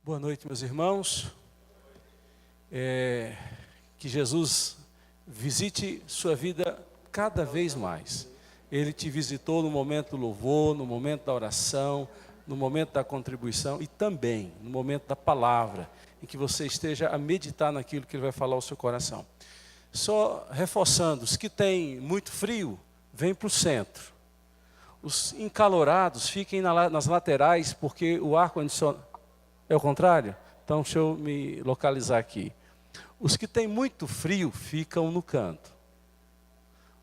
Boa noite, meus irmãos. Que Jesus visite sua vida cada vez mais. Ele te visitou no momento do louvor, no momento da oração, no momento da contribuição e também no momento da palavra, em que você esteja a meditar naquilo que Ele vai falar ao seu coração. Só reforçando, os que têm muito frio, vêm para o centro. Os encalorados fiquem nas laterais, porque o ar-condicionado... É o contrário? Então, deixa eu me localizar aqui. Os que têm muito frio ficam no canto.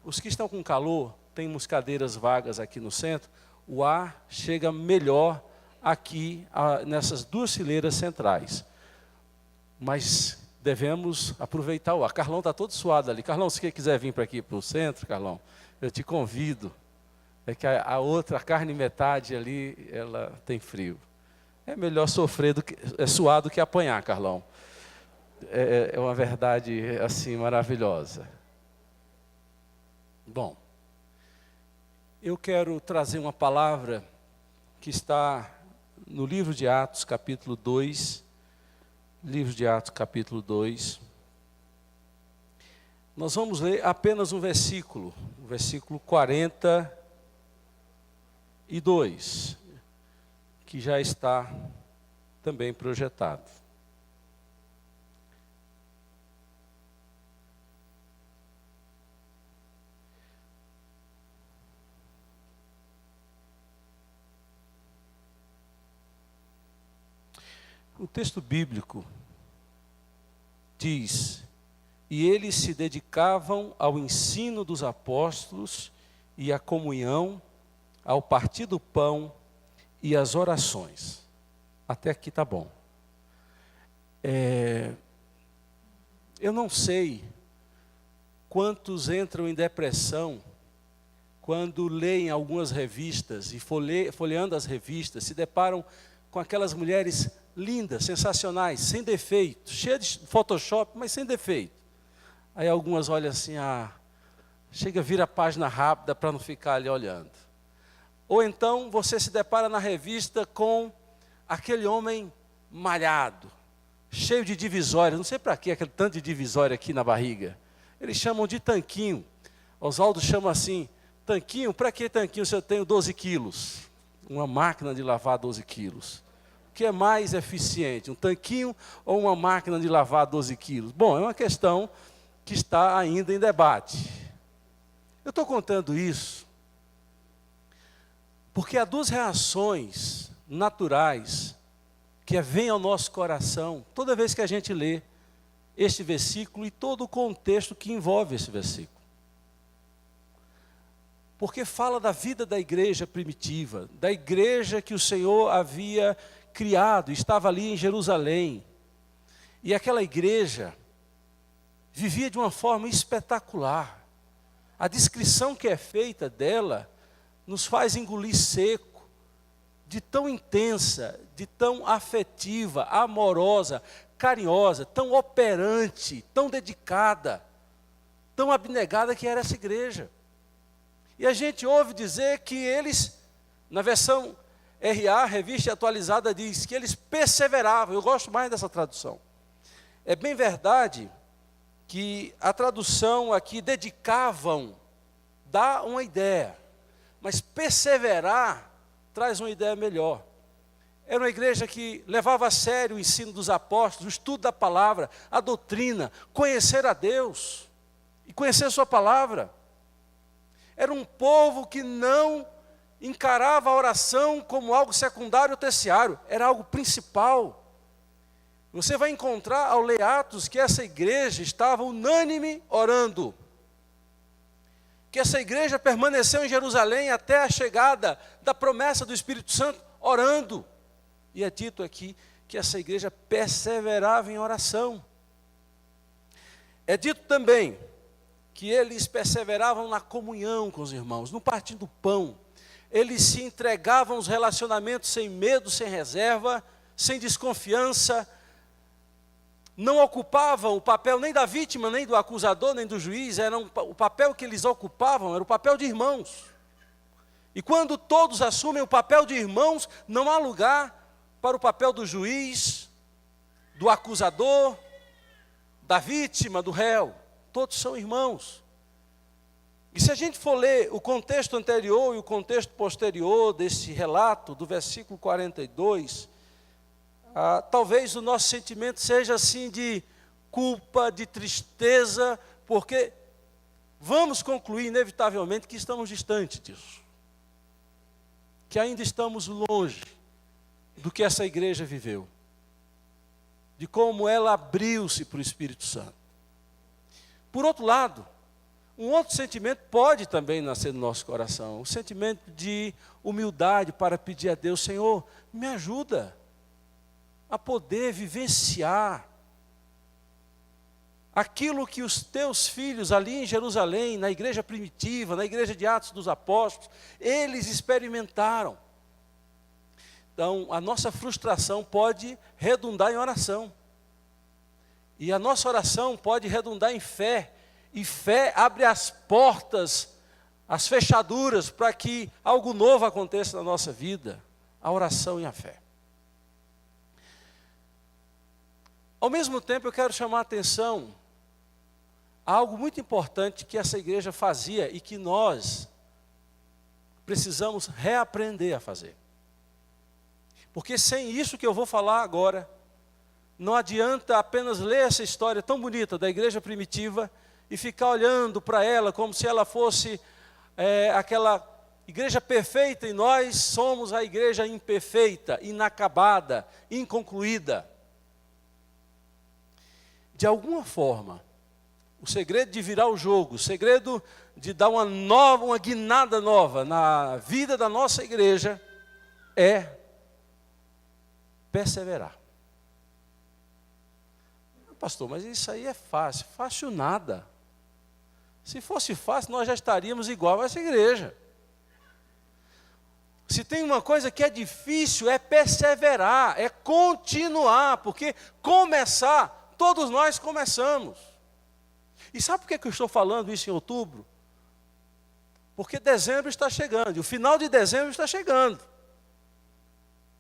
Os que estão com calor, tem umas cadeiras vagas aqui no centro, o ar chega melhor aqui, nessas duas fileiras centrais. Mas devemos aproveitar o ar. Carlão está todo suado ali. Carlão, se você quiser vir para aqui, para o centro, Carlão, eu te convido. É que a outra, a carne metade ali, ela tem frio. É melhor sofrer suar do que apanhar, Carlão. É uma verdade assim maravilhosa. Bom, eu quero trazer uma palavra que está no livro de Atos, capítulo 2. Livro de Atos, capítulo 2. Nós vamos ler apenas um versículo, o versículo 42. Que já está também projetado. O texto bíblico diz: e eles se dedicavam ao ensino dos apóstolos e à comunhão, ao partir do pão e as orações. Até aqui está bom. Eu não sei quantos entram em depressão quando leem algumas revistas e folheando as revistas, se deparam com aquelas mulheres lindas, sensacionais, sem defeito, cheias de Photoshop, mas sem defeito. Aí algumas olham assim, chega a vir a página rápida para não ficar ali olhando. Ou então você se depara na revista com aquele homem malhado, cheio de divisórias. Não sei para que aquele tanto de divisória aqui na barriga. Eles chamam de tanquinho. Oswaldo chama assim, tanquinho? Para que tanquinho se eu tenho 12 quilos? Uma máquina de lavar 12 quilos. O que é mais eficiente, um tanquinho ou uma máquina de lavar 12 quilos? Bom, é uma questão que está ainda em debate. Eu estou contando isso porque há duas reações naturais que vêm ao nosso coração toda vez que a gente lê este versículo e todo o contexto que envolve esse versículo. Porque fala da vida da igreja primitiva, da igreja que o Senhor havia criado, estava ali em Jerusalém. E aquela igreja vivia de uma forma espetacular. A descrição que é feita dela nos faz engolir seco, de tão intensa, de tão afetiva, amorosa, carinhosa, tão operante, tão dedicada, tão abnegada que era essa igreja. E a gente ouve dizer que eles, na versão RA, Revista Atualizada, diz que eles perseveravam. Eu gosto mais dessa tradução. É bem verdade que a tradução aqui, dedicavam, dá uma ideia. Mas perseverar traz uma ideia melhor. Era uma igreja que levava a sério o ensino dos apóstolos, o estudo da palavra, a doutrina, conhecer a Deus e conhecer a sua palavra. Era um povo que não encarava a oração como algo secundário ou terciário, era algo principal. Você vai encontrar ao ler Atos que essa igreja estava unânime orando. Que essa igreja permaneceu em Jerusalém até a chegada da promessa do Espírito Santo, orando. E é dito aqui que essa igreja perseverava em oração. É dito também que eles perseveravam na comunhão com os irmãos, no partir do pão. Eles se entregavam aos relacionamentos sem medo, sem reserva, sem desconfiança. Não ocupavam o papel nem da vítima, nem do acusador, nem do juiz. O papel que eles ocupavam era o papel de irmãos. E quando todos assumem o papel de irmãos, não há lugar para o papel do juiz, do acusador, da vítima, do réu. Todos são irmãos. E se a gente for ler o contexto anterior e o contexto posterior desse relato, do versículo 42, talvez o nosso sentimento seja assim de culpa, de tristeza, porque vamos concluir inevitavelmente que estamos distantes disso. Que ainda estamos longe do que essa igreja viveu. De como ela abriu-se para o Espírito Santo. Por outro lado, um outro sentimento pode também nascer no nosso coração. O sentimento de humildade para pedir a Deus: Senhor, me ajuda a poder vivenciar aquilo que os teus filhos ali em Jerusalém, na igreja primitiva, na igreja de Atos dos Apóstolos, eles experimentaram. Então, a nossa frustração pode redundar em oração. E a nossa oração pode redundar em fé. E fé abre as portas, as fechaduras, para que algo novo aconteça na nossa vida. A oração e a fé. Ao mesmo tempo, eu quero chamar a atenção a algo muito importante que essa igreja fazia e que nós precisamos reaprender a fazer. Porque sem isso que eu vou falar agora, não adianta apenas ler essa história tão bonita da igreja primitiva e ficar olhando para ela como se ela fosse aquela igreja perfeita e nós somos a igreja imperfeita, inacabada, inconcluída. De alguma forma, o segredo de virar o jogo, o segredo de dar uma guinada nova na vida da nossa igreja é perseverar. Pastor, mas isso aí é fácil. Fácil nada. Se fosse fácil, nós já estaríamos igual a essa igreja. Se tem uma coisa que é difícil, é perseverar, é continuar, porque começar, todos nós começamos. E sabe por que eu estou falando isso em outubro? Porque dezembro está chegando, e o final de dezembro está chegando.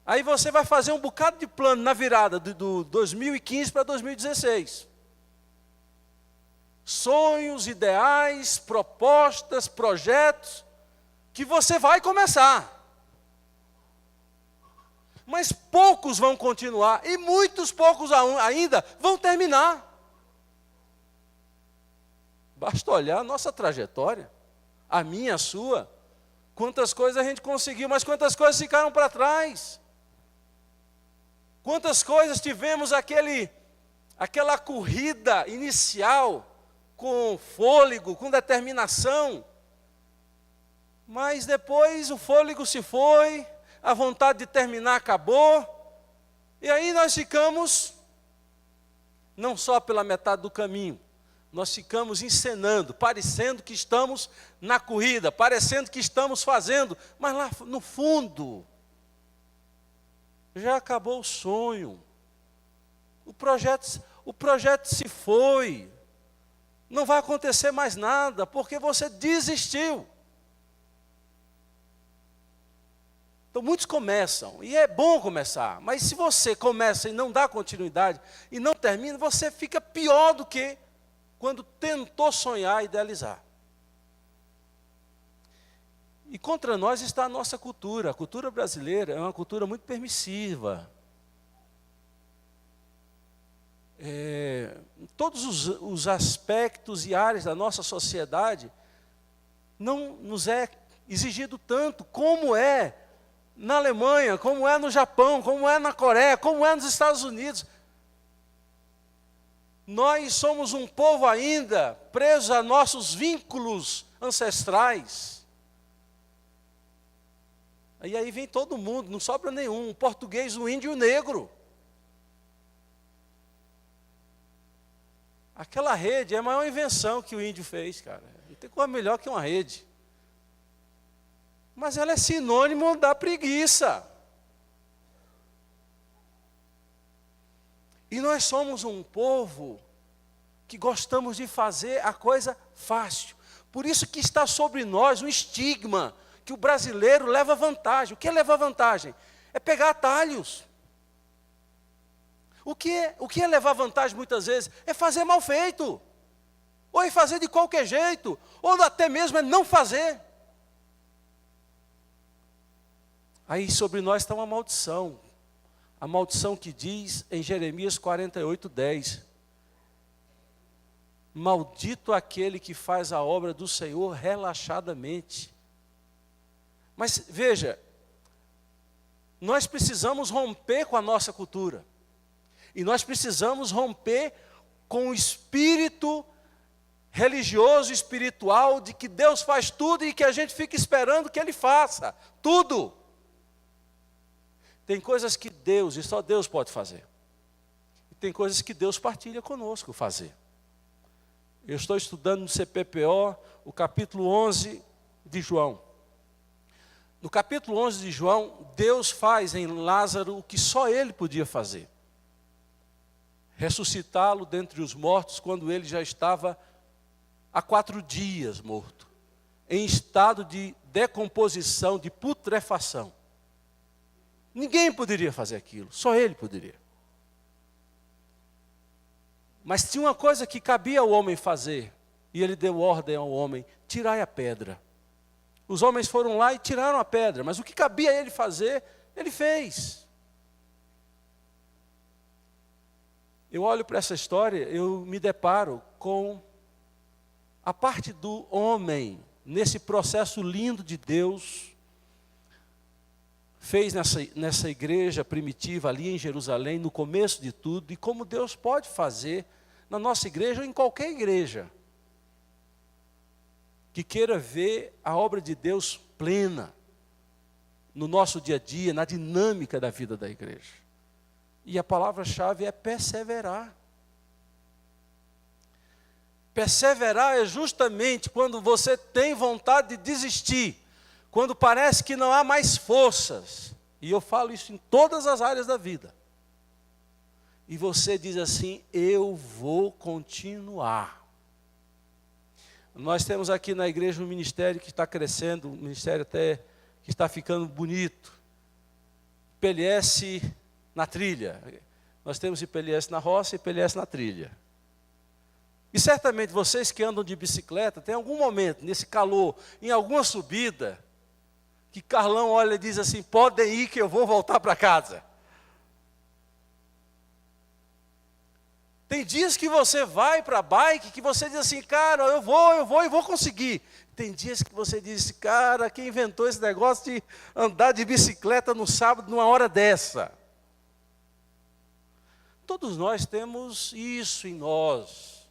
Aí você vai fazer um bocado de plano na virada do 2015 para 2016. Sonhos, ideais, propostas, projetos, que você vai começar. Mas poucos vão continuar, e muitos poucos ainda vão terminar. Basta olhar a nossa trajetória, a minha, a sua. Quantas coisas a gente conseguiu, mas quantas coisas ficaram para trás. Quantas coisas tivemos aquela corrida inicial, com fôlego, com determinação, mas depois o fôlego se foi, a vontade de terminar acabou, e aí nós ficamos, não só pela metade do caminho, nós ficamos encenando, parecendo que estamos na corrida, parecendo que estamos fazendo, mas lá no fundo, já acabou o sonho, o projeto se foi, não vai acontecer mais nada, porque você desistiu. Então muitos começam, e é bom começar, mas se você começa e não dá continuidade, e não termina, você fica pior do que quando tentou sonhar e idealizar. E contra nós está a nossa cultura. A cultura brasileira é uma cultura muito permissiva. Todos os aspectos e áreas da nossa sociedade não nos é exigido tanto como é na Alemanha, como é no Japão, como é na Coreia, como é nos Estados Unidos. Nós somos um povo ainda preso a nossos vínculos ancestrais. E aí vem todo mundo, não sobra nenhum, o português, o índio e o negro. Aquela rede é a maior invenção que o índio fez, cara. Não tem coisa melhor que uma rede. Mas ela é sinônimo da preguiça. E nós somos um povo que gostamos de fazer a coisa fácil. Por isso que está sobre nós um estigma, que o brasileiro leva vantagem. O que é levar vantagem? É pegar atalhos. O que é levar vantagem muitas vezes? É fazer mal feito. Ou é fazer de qualquer jeito. Ou até mesmo é não fazer. Aí sobre nós está uma maldição. A maldição que diz em Jeremias 48:10. Maldito aquele que faz a obra do Senhor relaxadamente. Mas veja, nós precisamos romper com a nossa cultura. E nós precisamos romper com o espírito religioso, espiritual, de que Deus faz tudo e que a gente fica esperando que Ele faça. Tudo. Tem coisas que Deus, e só Deus pode fazer. E tem coisas que Deus partilha conosco fazer. Eu estou estudando no CPPO o capítulo 11 de João. No capítulo 11 de João, Deus faz em Lázaro o que só Ele podia fazer. Ressuscitá-lo dentre os mortos quando ele já estava há 4 dias morto. Em estado de decomposição, de putrefação. Ninguém poderia fazer aquilo, só Ele poderia. Mas tinha uma coisa que cabia ao homem fazer, e Ele deu ordem ao homem: tirai a pedra. Os homens foram lá e tiraram a pedra, mas o que cabia a Ele fazer, Ele fez. Eu olho para essa história, eu me deparo com a parte do homem, nesse processo lindo de Deus, fez nessa igreja primitiva ali em Jerusalém, no começo de tudo, e como Deus pode fazer na nossa igreja ou em qualquer igreja que queira ver a obra de Deus plena no nosso dia a dia, na dinâmica da vida da igreja. E a palavra-chave é perseverar. Perseverar é justamente quando você tem vontade de desistir, quando parece que não há mais forças, e eu falo isso em todas as áreas da vida, e você diz assim: eu vou continuar. Nós temos aqui na igreja um ministério que está crescendo, um ministério até que está ficando bonito, PLS na trilha. Nós temos IPLS na roça e IPLS na trilha. E certamente vocês que andam de bicicleta, tem algum momento, nesse calor, em alguma subida, que Carlão olha e diz assim: podem ir que eu vou voltar para casa. Tem dias que você vai para a bike, que você diz assim: cara, eu vou conseguir. Tem dias que você diz: cara, quem inventou esse negócio de andar de bicicleta no sábado, numa hora dessa? Todos nós temos isso em nós.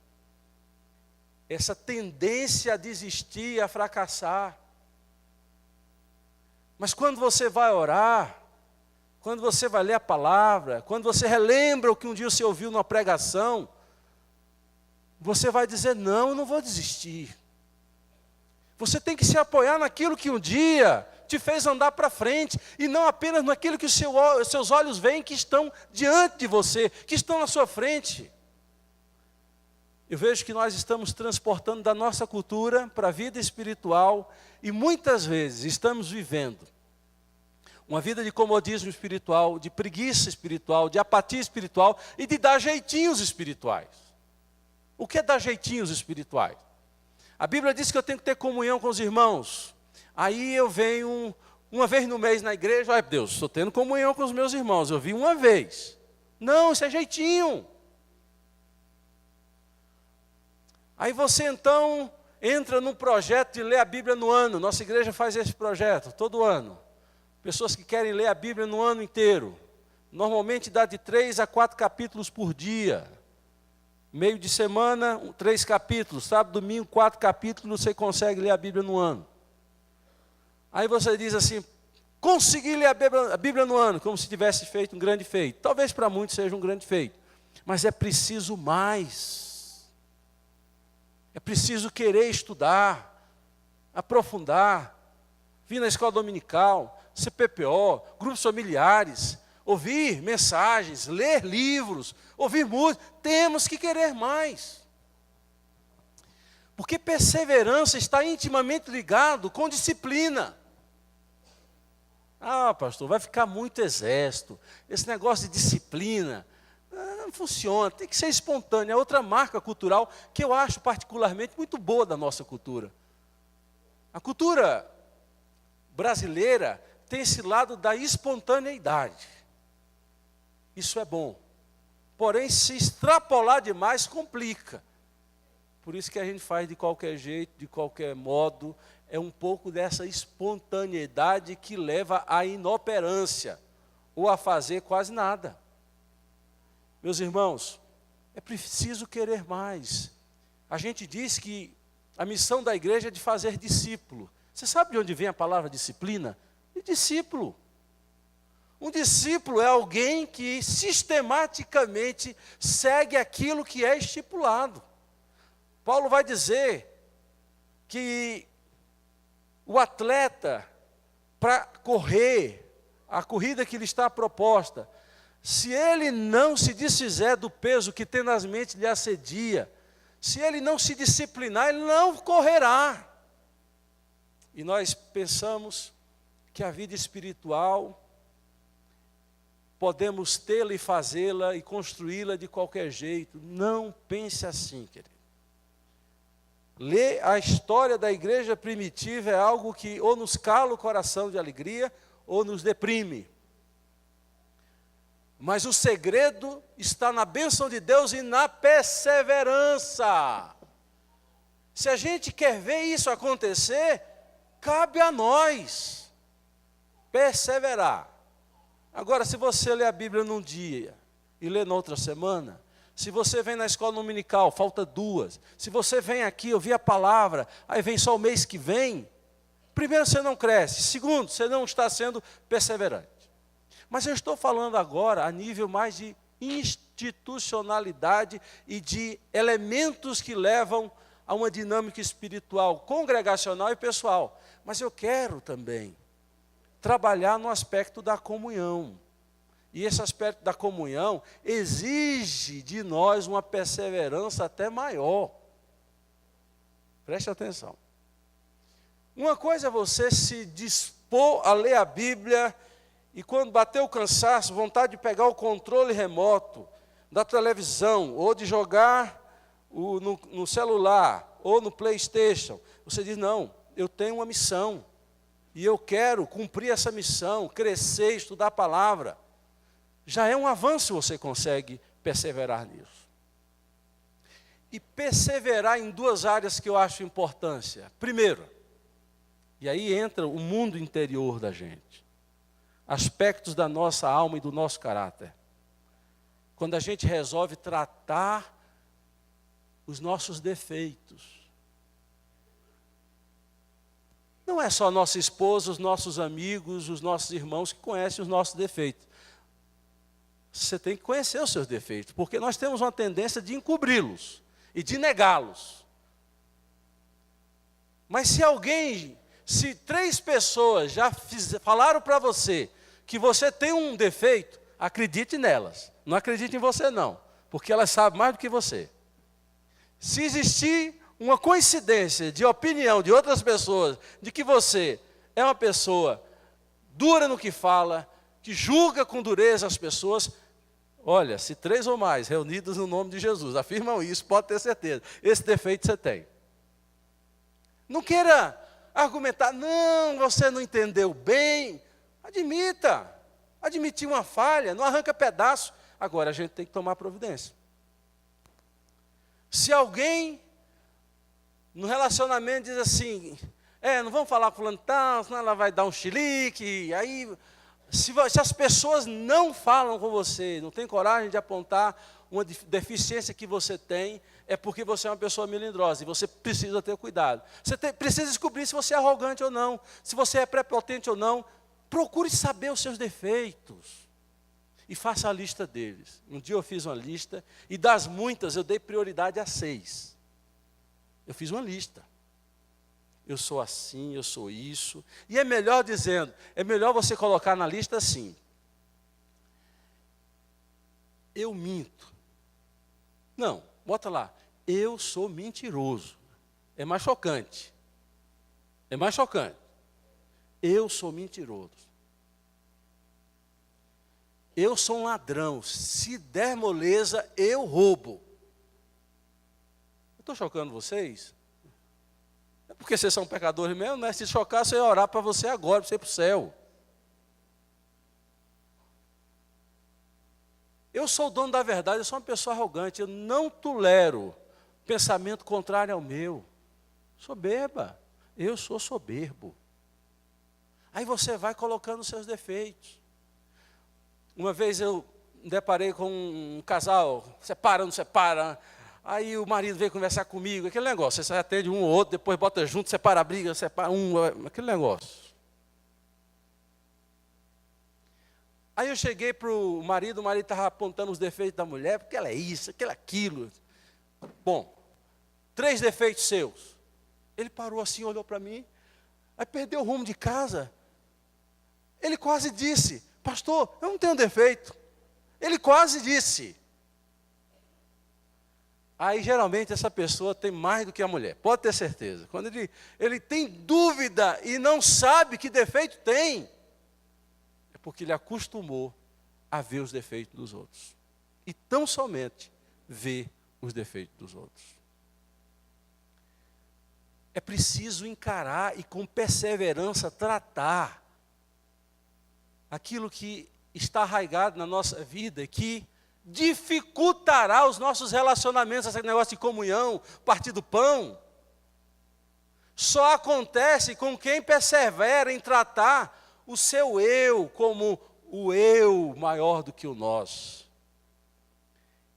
Essa tendência a desistir, a fracassar. Mas quando você vai orar, quando você vai ler a palavra, quando você relembra o que um dia você ouviu numa pregação, você vai dizer: não, eu não vou desistir. Você tem que se apoiar naquilo que um dia te fez andar para frente, e não apenas naquilo que os seus olhos veem que estão diante de você, que estão na sua frente. Eu vejo que nós estamos transportando da nossa cultura para a vida espiritual, e muitas vezes estamos vivendo uma vida de comodismo espiritual, de preguiça espiritual, de apatia espiritual e de dar jeitinhos espirituais. O que é dar jeitinhos espirituais? A Bíblia diz que eu tenho que ter comunhão com os irmãos. Aí eu venho uma vez no mês na igreja: ai Deus, estou tendo comunhão com os meus irmãos, eu vim uma vez. Não, isso é jeitinho. Aí você então entra num projeto de ler a Bíblia no ano. Nossa igreja faz esse projeto todo ano. Pessoas que querem ler a Bíblia no ano inteiro. Normalmente dá de 3 a 4 capítulos por dia. Meio de semana, 3 capítulos. Sábado, domingo, 4 capítulos, você consegue ler a Bíblia no ano. Aí você diz assim: consegui ler a Bíblia no ano, como se tivesse feito um grande feito. Talvez para muitos seja um grande feito. Mas é preciso mais. É preciso querer estudar, aprofundar, vir na escola dominical, CPPO, grupos familiares, ouvir mensagens, ler livros, ouvir música. Temos que querer mais. Porque perseverança está intimamente ligado com disciplina. Ah, pastor, vai ficar muito exército. Esse negócio de disciplina. Não funciona, tem que ser espontâneo. É outra marca cultural que eu acho particularmente muito boa da nossa cultura. A cultura brasileira tem esse lado da espontaneidade. Isso é bom. Porém, se extrapolar demais, complica. Por isso que a gente faz de qualquer jeito, de qualquer modo. É um pouco dessa espontaneidade que leva à inoperância, ou a fazer quase nada. Meus irmãos, é preciso querer mais. A gente diz que a missão da igreja é de fazer discípulo. Você sabe de onde vem a palavra disciplina? De discípulo. Um discípulo é alguém que sistematicamente segue aquilo que é estipulado. Paulo vai dizer que o atleta, para correr a corrida que lhe está proposta, se ele não se desfizer do peso que tenazmente lhe assedia, se ele não se disciplinar, ele não correrá. E nós pensamos que a vida espiritual podemos tê-la e fazê-la e construí-la de qualquer jeito. Não pense assim, querido. Ler a história da igreja primitiva é algo que ou nos cala o coração de alegria ou nos deprime. Mas o segredo está na bênção de Deus e na perseverança. Se a gente quer ver isso acontecer, cabe a nós perseverar. Agora, se você lê a Bíblia num dia e lê na outra semana, se você vem na escola dominical, falta 2. Se você vem aqui ouvir a palavra, aí vem só o mês que vem, primeiro, você não cresce. Segundo, você não está sendo perseverante. Mas eu estou falando agora a nível mais de institucionalidade e de elementos que levam a uma dinâmica espiritual, congregacional e pessoal. Mas eu quero também trabalhar no aspecto da comunhão. E esse aspecto da comunhão exige de nós uma perseverança até maior. Preste atenção. Uma coisa é você se dispor a ler a Bíblia e quando bater o cansaço, vontade de pegar o controle remoto da televisão ou de jogar no celular ou no PlayStation, você diz, não, eu tenho uma missão e eu quero cumprir essa missão, crescer, estudar a palavra. Já é um avanço se você consegue perseverar nisso. E perseverar em 2 áreas que eu acho importância. Primeiro, e aí entra o mundo interior da gente, aspectos da nossa alma e do nosso caráter. Quando a gente resolve tratar os nossos defeitos. Não é só nossa esposa, os nossos amigos, os nossos irmãos que conhecem os nossos defeitos. Você tem que conhecer os seus defeitos, porque nós temos uma tendência de encobri-los e de negá-los. Mas se 3 pessoas já falaram para você que você tem um defeito, acredite nelas. Não acredite em você não, porque elas sabem mais do que você. Se existir uma coincidência de opinião de outras pessoas, de que você é uma pessoa dura no que fala, que julga com dureza as pessoas, olha, se 3 ou mais reunidos no nome de Jesus afirmam isso, pode ter certeza, esse defeito você tem. Não queira argumentar, não, você não entendeu bem, admita, admitir uma falha, não arranca pedaço, agora a gente tem que tomar providência. Se alguém no relacionamento diz assim, não vamos falar com fulano tal, senão ela vai dar um chilique, aí se as pessoas não falam com você, não tem coragem de apontar uma deficiência que você tem, é porque você é uma pessoa melindrosa e você precisa ter cuidado. Você precisa descobrir se você é arrogante ou não, se você é prepotente ou não. Procure saber os seus defeitos e faça a lista deles. Um dia eu fiz uma lista e das muitas eu dei prioridade a 6. Eu fiz uma lista. Eu sou assim, eu sou isso. E é melhor dizendo, é melhor você colocar na lista assim. Eu minto. Não, bota lá. Eu sou mentiroso. É mais chocante. É mais chocante. Eu sou mentiroso. Eu sou um ladrão, se der moleza, eu roubo. Eu estou chocando vocês? É porque vocês são pecadores mesmo, né? Se chocar, eu ia orar para você agora, para você ir para o céu. Eu sou o dono da verdade, eu sou uma pessoa arrogante, eu não tolero pensamento contrário ao meu. Soberba, eu sou soberbo. Aí você vai colocando os seus defeitos. Uma vez eu me deparei com um casal, separa, não separa. Aí o marido veio conversar comigo, aquele negócio, você atende um ou outro, depois bota junto, separa a briga, separa aquele negócio. Aí eu cheguei para o marido estava apontando os defeitos da mulher, porque ela é isso, aquilo, aquilo. Bom, 3 defeitos seus. Ele parou assim, olhou para mim, aí perdeu o rumo de casa. Ele quase disse, pastor, eu não tenho defeito. Ele quase disse. Aí geralmente essa pessoa tem mais do que a mulher, pode ter certeza. Quando ele tem dúvida e não sabe que defeito tem, é porque ele acostumou a ver os defeitos dos outros. E tão somente ver os defeitos dos outros. É preciso encarar e com perseverança tratar aquilo que está arraigado na nossa vida, que dificultará os nossos relacionamentos, esse negócio de comunhão, partir do pão. Só acontece com quem persevera em tratar o seu eu como o eu maior do que o nós.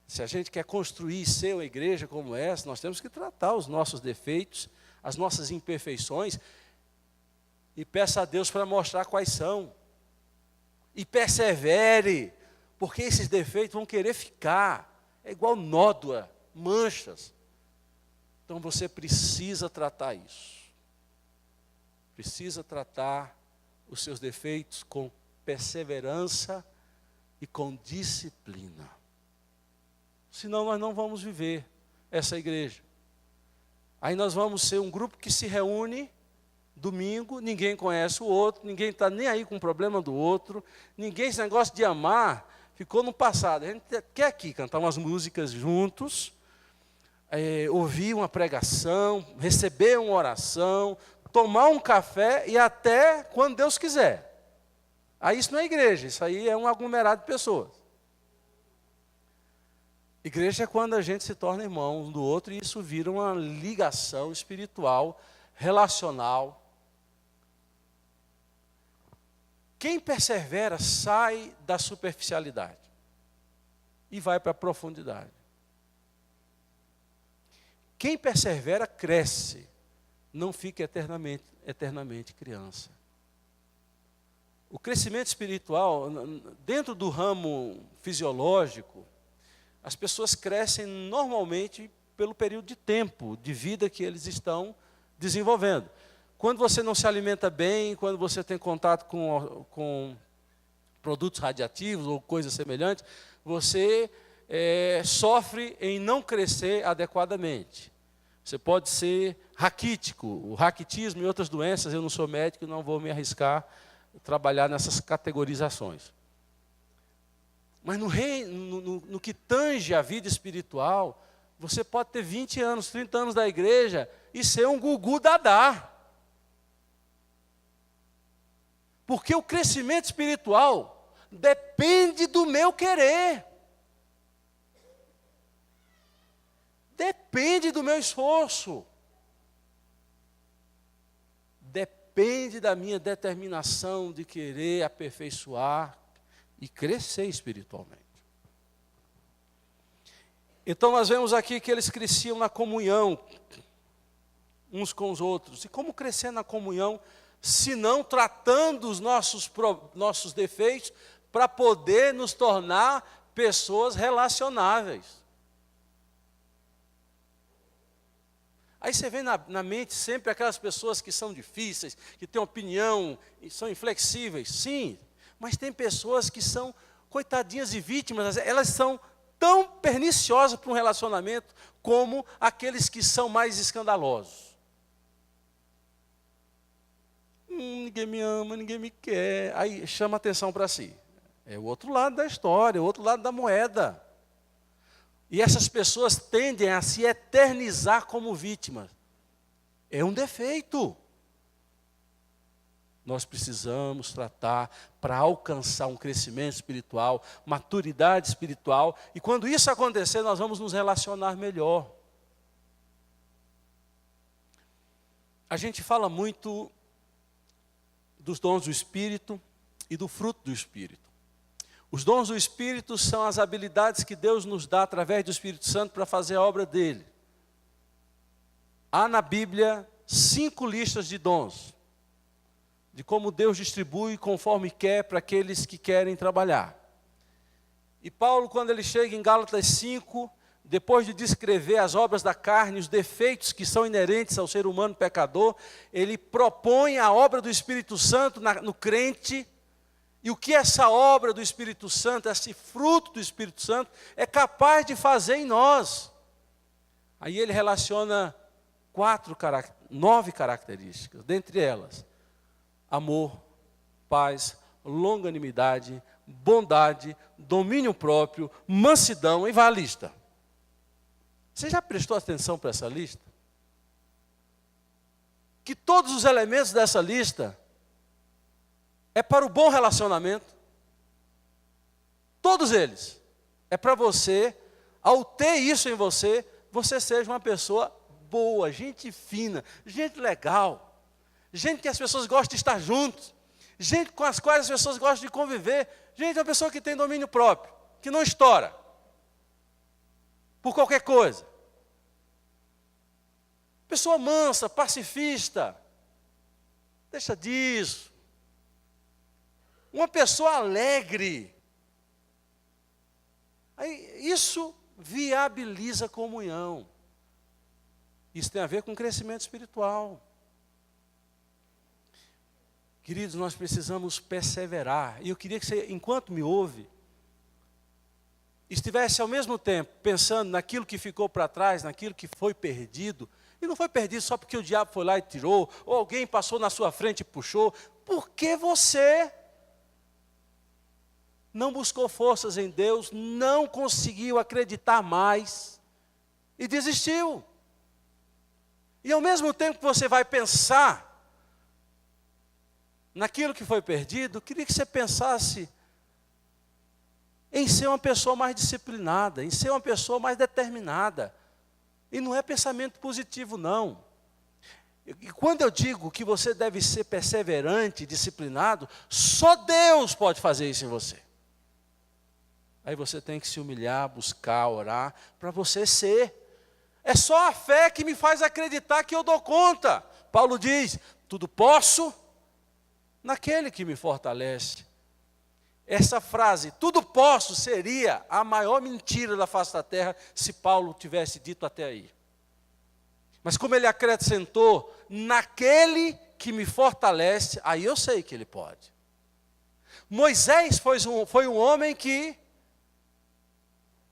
Se a gente quer construir e ser uma igreja como essa, nós temos que tratar os nossos defeitos, as nossas imperfeições, e peça a Deus para mostrar quais são. E persevere, porque esses defeitos vão querer ficar. É igual nódoa, manchas. Então você precisa tratar isso. Precisa tratar os seus defeitos com perseverança e com disciplina. Senão nós não vamos viver essa igreja. Aí nós vamos ser um grupo que se reúne domingo, ninguém conhece o outro, ninguém está nem aí com o problema do outro, ninguém, esse negócio de amar, ficou no passado. A gente quer aqui cantar umas músicas juntos, ouvir uma pregação, receber uma oração, tomar um café e até quando Deus quiser. Aí isso não é igreja, isso aí é um aglomerado de pessoas. Igreja é quando a gente se torna irmão um do outro e isso vira uma ligação espiritual, relacional. Quem persevera sai da superficialidade e vai para a profundidade. Quem persevera cresce, não fica eternamente criança. O crescimento espiritual, dentro do ramo fisiológico, as pessoas crescem normalmente pelo período de tempo, de vida que eles estão desenvolvendo. Quando você não se alimenta bem, quando você tem contato com produtos radiativos ou coisas semelhantes, você sofre em não crescer adequadamente. Você pode ser raquítico, o raquitismo e outras doenças, eu não sou médico, não vou me arriscar a trabalhar nessas categorizações. Mas no que tange a vida espiritual, você pode ter 20 anos, 30 anos da igreja e ser um gugu dadá. Porque o crescimento espiritual depende do meu querer. Depende do meu esforço. Depende da minha determinação de querer aperfeiçoar e crescer espiritualmente. Então nós vemos aqui que eles cresciam na comunhão uns com os outros. E como crescer na comunhão, se não tratando os nossos defeitos para poder nos tornar pessoas relacionáveis? Aí você vê na mente sempre aquelas pessoas que são difíceis, que têm opinião, e são inflexíveis. Sim, mas tem pessoas que são coitadinhas e vítimas, elas são tão perniciosas para um relacionamento como aqueles que são mais escandalosos. Ninguém me ama, ninguém me quer. Aí chama atenção para si. É o outro lado da história, o outro lado da moeda. E essas pessoas tendem a se eternizar como vítimas. É um defeito. Nós precisamos tratar para alcançar um crescimento espiritual, maturidade espiritual. E quando isso acontecer, nós vamos nos relacionar melhor. A gente fala muito dos dons do Espírito e do fruto do Espírito. Os dons do Espírito são as habilidades que Deus nos dá através do Espírito Santo para fazer a obra dele. Há na Bíblia 5 listas de dons, de como Deus distribui conforme quer para aqueles que querem trabalhar. E Paulo, quando ele chega em Gálatas 5, depois de descrever as obras da carne, os defeitos que são inerentes ao ser humano pecador, ele propõe a obra do Espírito Santo no crente. E o que essa obra do Espírito Santo, esse fruto do Espírito Santo, é capaz de fazer em nós. Aí ele relaciona 9 características, dentre elas: amor, paz, longanimidade, bondade, domínio próprio, mansidão, e vai a lista. Você já prestou atenção para essa lista? Que todos os elementos dessa lista é para o bom relacionamento. Todos eles. É para você, ao ter isso em você, você seja uma pessoa boa, gente fina, gente legal, gente que as pessoas gostam de estar juntos, gente com as quais as pessoas gostam de conviver, gente, uma pessoa que tem domínio próprio, que não estoura por qualquer coisa. Pessoa mansa, pacifista, deixa disso. Uma pessoa alegre. Aí, isso viabiliza a comunhão. Isso tem a ver com crescimento espiritual. Queridos, nós precisamos perseverar. E eu queria que você, enquanto me ouve, estivesse ao mesmo tempo pensando naquilo que ficou para trás, naquilo que foi perdido. E não foi perdido só porque o diabo foi lá e tirou, ou alguém passou na sua frente e puxou. Porque você não buscou forças em Deus, não conseguiu acreditar mais e desistiu. E ao mesmo tempo que você vai pensar naquilo que foi perdido, eu queria que você pensasse em ser uma pessoa mais disciplinada, em ser uma pessoa mais determinada. E não é pensamento positivo, não. E quando eu digo que você deve ser perseverante, disciplinado, só Deus pode fazer isso em você. Aí você tem que se humilhar, buscar, orar, para você ser. É só a fé que me faz acreditar que eu dou conta. Paulo diz, tudo posso naquele que me fortalece. Essa frase, tudo posso, seria a maior mentira da face da terra se Paulo tivesse dito até aí. Mas como ele acrescentou, naquele que me fortalece, aí eu sei que ele pode. Moisés foi um homem que,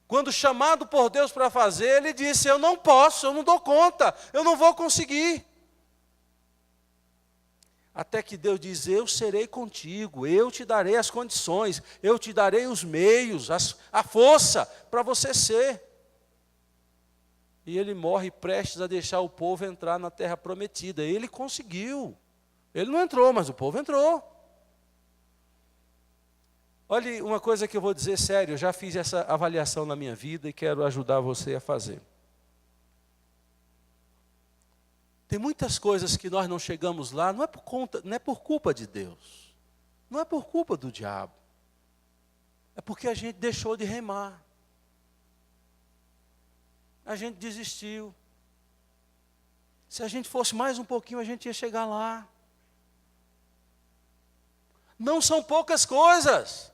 quando chamado por Deus para fazer, ele disse, eu não posso, eu não dou conta, eu não vou conseguir. Até que Deus diz, eu serei contigo, eu te darei as condições, eu te darei os meios, a força para você ser. E ele morre prestes a deixar o povo entrar na terra prometida. Ele conseguiu. Ele não entrou, mas o povo entrou. Olha, uma coisa que eu vou dizer sério, eu já fiz essa avaliação na minha vida e quero ajudar você a fazer. Tem muitas coisas que nós não chegamos lá, não é por culpa de Deus, não é por culpa do diabo, é porque a gente deixou de remar, a gente desistiu. Se a gente fosse mais um pouquinho, a gente ia chegar lá. Não são poucas coisas,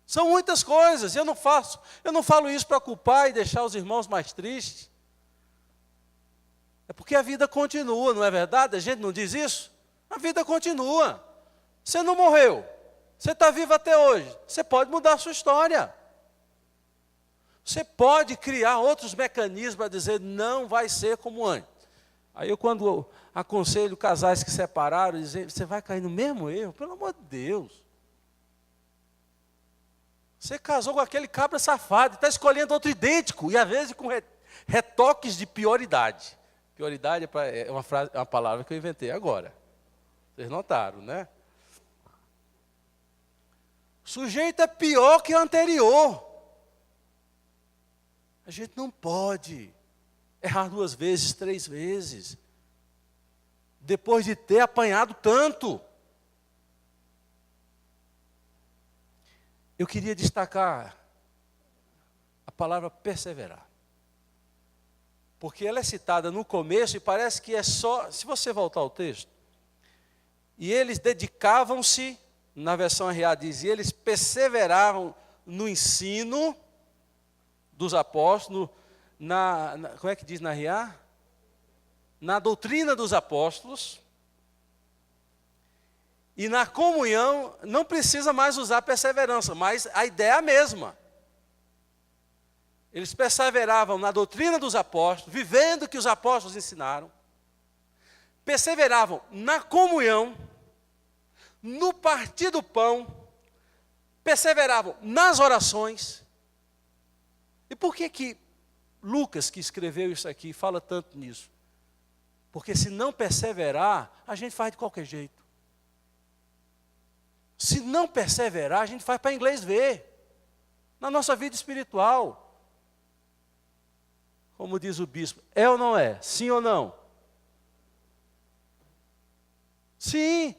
são muitas coisas. Eu não falo isso para culpar e deixar os irmãos mais tristes. É porque a vida continua, não é verdade? A gente não diz isso? A vida continua. Você não morreu. Você está vivo até hoje. Você pode mudar a sua história. Você pode criar outros mecanismos para dizer, não vai ser como antes. Aí eu, quando aconselho casais que separaram, dizem, você vai cair no mesmo erro? Pelo amor de Deus. Você casou com aquele cabra safado, está escolhendo outro idêntico, e às vezes com retoques de prioridade. Prioridade é uma palavra que eu inventei agora. Vocês notaram, né? O sujeito é pior que o anterior. A gente não pode errar 2 vezes, 3 vezes, depois de ter apanhado tanto. Eu queria destacar a palavra perseverar. Porque ela é citada no começo e parece que é só, se você voltar ao texto, e eles dedicavam-se, na versão RA diz, e eles perseveravam no ensino dos apóstolos, como é que diz na RA? Na doutrina dos apóstolos, e na comunhão, não precisa mais usar perseverança, mas a ideia é a mesma. Eles perseveravam na doutrina dos apóstolos, vivendo o que os apóstolos ensinaram, perseveravam na comunhão, no partir do pão, perseveravam nas orações. E por que Lucas, que escreveu isso aqui, fala tanto nisso? Porque se não perseverar, a gente faz de qualquer jeito. Se não perseverar, a gente faz para inglês ver. Na nossa vida espiritual. Como diz o bispo, é ou não é? Sim ou não? Sim.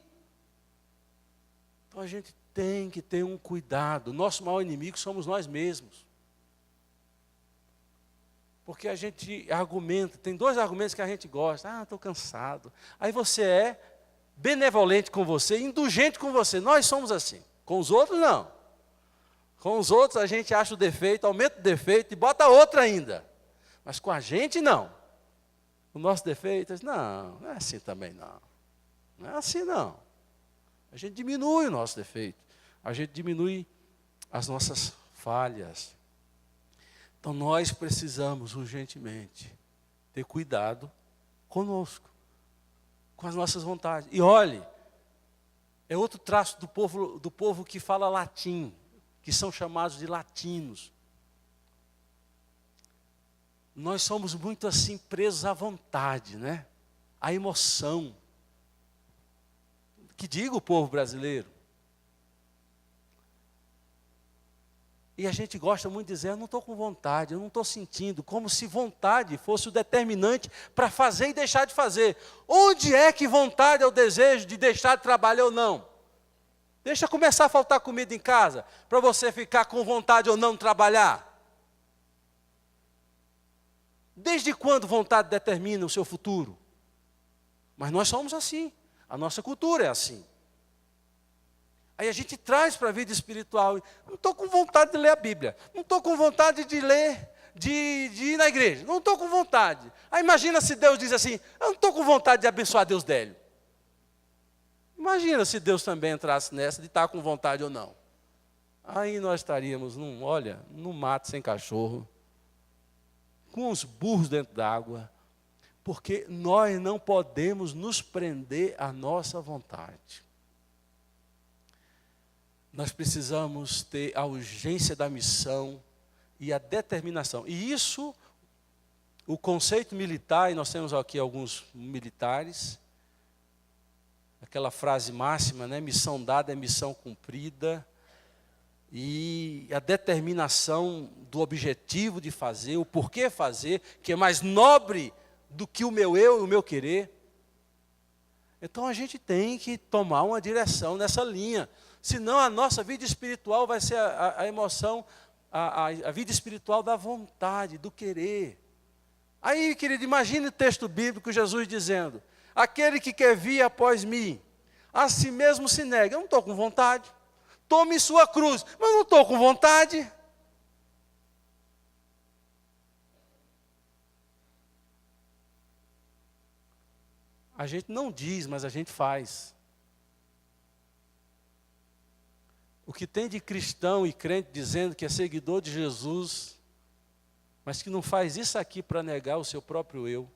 Então a gente tem que ter um cuidado. Nosso maior inimigo somos nós mesmos. Porque a gente argumenta, tem 2 argumentos que a gente gosta. Ah, estou cansado. Aí você é benevolente com você, indulgente com você. Nós somos assim. Com os outros, não. Com os outros a gente acha o defeito, aumenta o defeito e bota outro ainda. Mas com a gente, não. O nosso defeito, não é assim também, não. Não é assim, não. A gente diminui o nosso defeito. A gente diminui as nossas falhas. Então nós precisamos urgentemente ter cuidado conosco, com as nossas vontades. E olhe, é outro traço do povo que fala latim, que são chamados de latinos. Nós somos muito assim presos à vontade, né? À emoção. Que diga o povo brasileiro. E a gente gosta muito de dizer, eu não estou com vontade, eu não estou sentindo, como se vontade fosse o determinante para fazer e deixar de fazer. Onde é que vontade é o desejo de deixar de trabalhar ou não? Deixa começar a faltar comida em casa, para você ficar com vontade ou não de trabalhar. Desde quando vontade determina o seu futuro? Mas nós somos assim, a nossa cultura é assim. Aí a gente traz para a vida espiritual, não estou com vontade de ler a Bíblia, não estou com vontade de ler, de ir na igreja, não estou com vontade. Aí imagina se Deus diz assim, eu não estou com vontade de abençoar Deus délio. Imagina se Deus também entrasse nessa de estar com vontade ou não. Aí nós estaríamos, num mato sem cachorro, com os burros dentro d'água, porque nós não podemos nos prender à nossa vontade. Nós precisamos ter a urgência da missão e a determinação. E isso, o conceito militar, e nós temos aqui alguns militares, aquela frase máxima, né? Missão dada é missão cumprida. E a determinação do objetivo de fazer, o porquê fazer, que é mais nobre do que o meu eu e o meu querer. Então a gente tem que tomar uma direção nessa linha. Senão a nossa vida espiritual vai ser a emoção, a vida espiritual da vontade, do querer. Aí, querido, imagine o texto bíblico, Jesus dizendo, aquele que quer vir após mim, a si mesmo se nega. Eu não estou com vontade. Tome sua cruz, mas eu não estou com vontade. A gente não diz, mas a gente faz. O que tem de cristão e crente dizendo que é seguidor de Jesus, mas que não faz isso aqui para negar o seu próprio eu.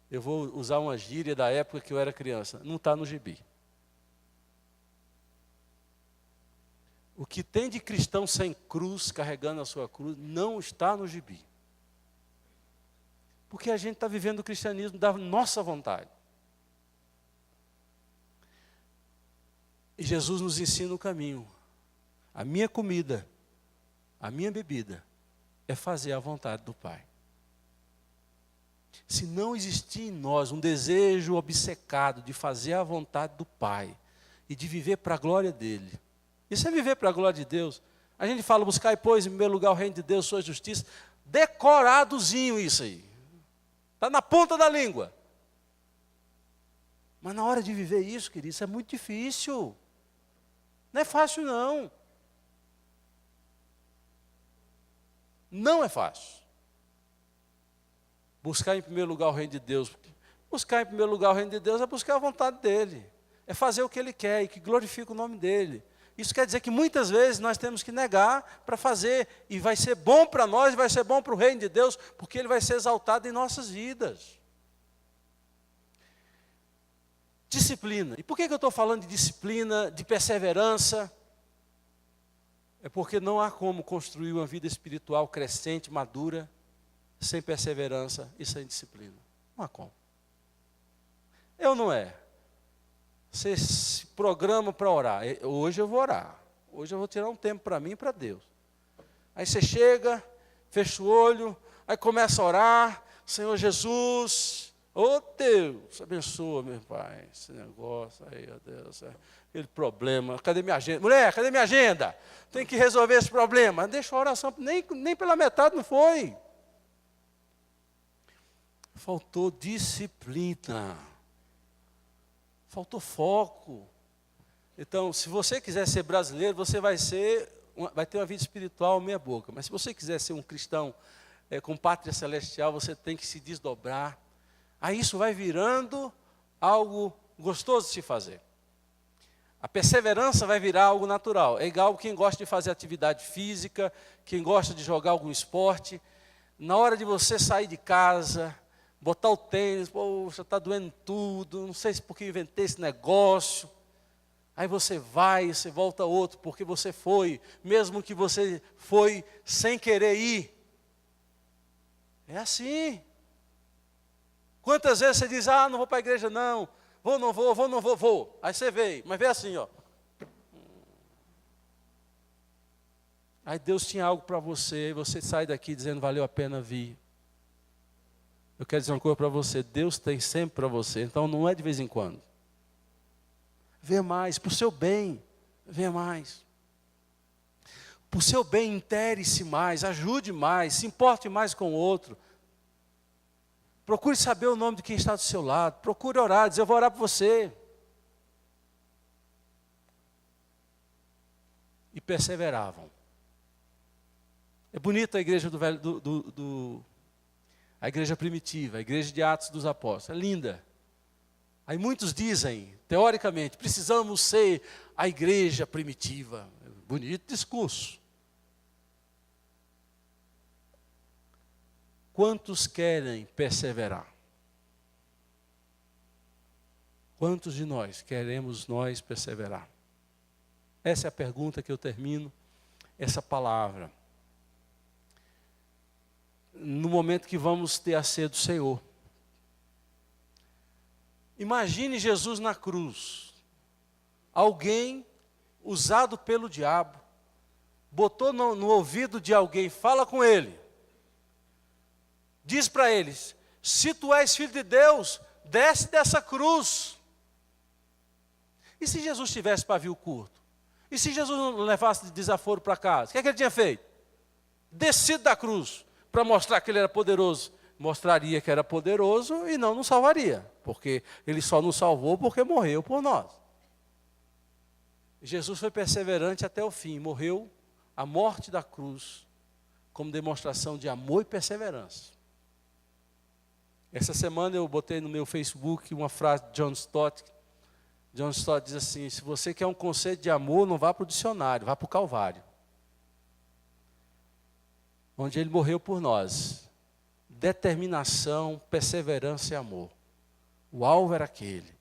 Eu vou usar uma gíria da época que eu era criança. Não está no gibi. O que tem de cristão sem cruz, carregando a sua cruz, não está no gibi. Porque a gente está vivendo o cristianismo da nossa vontade. E Jesus nos ensina o caminho. A minha comida, a minha bebida, é fazer a vontade do Pai. Se não existir em nós um desejo obcecado de fazer a vontade do Pai e de viver para a glória dEle, isso é viver para a glória de Deus. A gente fala, buscar, pois, em primeiro lugar o reino de Deus, sua justiça. Decoradozinho isso aí. Está na ponta da língua. Mas na hora de viver isso, querido, isso é muito difícil. Não é fácil, não. Não é fácil. Buscar em primeiro lugar o reino de Deus. Buscar em primeiro lugar o reino de Deus é buscar a vontade dEle. É fazer o que Ele quer e que glorifica o nome dEle. Isso quer dizer que muitas vezes nós temos que negar para fazer. E vai ser bom para nós, vai ser bom para o reino de Deus, porque Ele vai ser exaltado em nossas vidas. Disciplina. E por que eu estou falando de disciplina, de perseverança? É porque não há como construir uma vida espiritual crescente, madura, sem perseverança e sem disciplina. Não há como. É ou não é? Você se programa para orar. Hoje eu vou orar. Hoje eu vou tirar um tempo para mim e para Deus. Aí você chega, fecha o olho, aí começa a orar. Senhor Jesus, ô Deus, abençoa, meu Pai, esse negócio aí, ó Deus, aquele problema. Cadê minha agenda? Mulher, cadê minha agenda? Tem que resolver esse problema. Deixa a oração, nem pela metade não foi. Faltou disciplina. Faltou foco. Então, se você quiser ser brasileiro, você vai ter uma vida espiritual meia boca. Mas se você quiser ser um cristão com pátria celestial, você tem que se desdobrar. Aí isso vai virando algo gostoso de se fazer. A perseverança vai virar algo natural. É igual quem gosta de fazer atividade física, quem gosta de jogar algum esporte. Na hora de você sair de casa, botar o tênis, poxa, está doendo tudo, não sei se porque inventei esse negócio. Aí você vai, você volta outro, porque você foi, mesmo que você foi sem querer ir. É assim. Quantas vezes você diz, não vou para a igreja não, vou. Aí você veio, mas vê assim, ó. Aí Deus tinha algo para você, e você sai daqui dizendo, valeu a pena vir. Eu quero dizer uma coisa para você, Deus tem sempre para você, então não é de vez em quando. Vê mais, para o seu bem, vê mais. Para o seu bem, intere-se mais, ajude mais, se importe mais com o outro. Procure saber o nome de quem está do seu lado, procure orar, dizer, eu vou orar por você. E perseveravam. É bonita a igreja a igreja primitiva, a igreja de Atos dos Apóstolos, é linda. Aí muitos dizem, teoricamente, precisamos ser a igreja primitiva. Bonito discurso. Quantos querem perseverar? Quantos de nós queremos perseverar? Essa é a pergunta que eu termino essa palavra. No momento que vamos ter a ceia do Senhor. Imagine Jesus na cruz. Alguém usado pelo diabo, botou no ouvido de alguém, fala com ele. Diz para eles, se tu és filho de Deus, desce dessa cruz. E se Jesus tivesse pavio curto? E se Jesus não levasse de desaforo para casa? O que é que ele tinha feito? Descido da cruz, para mostrar que ele era poderoso. Mostraria que era poderoso e não nos salvaria. Porque ele só nos salvou porque morreu por nós. Jesus foi perseverante até o fim. Morreu a morte da cruz como demonstração de amor e perseverança. Essa semana eu botei no meu Facebook uma frase de John Stott. John Stott diz assim, se você quer um conceito de amor, não vá para o dicionário, vá para o Calvário. Onde ele morreu por nós. Determinação, perseverança e amor. O alvo era aquele,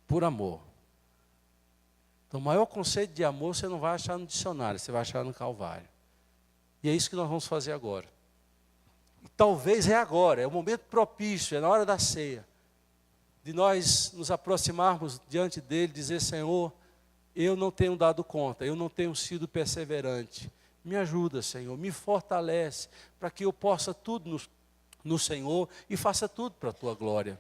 por amor. Então, o maior conceito de amor você não vai achar no dicionário, você vai achar no Calvário. E é isso que nós vamos fazer agora. E talvez é agora, é o momento propício, é na hora da ceia, de nós nos aproximarmos diante dele, dizer: Senhor, eu não tenho dado conta, eu não tenho sido perseverante. Me ajuda, Senhor, me fortalece, para que eu possa tudo no Senhor e faça tudo para a tua glória.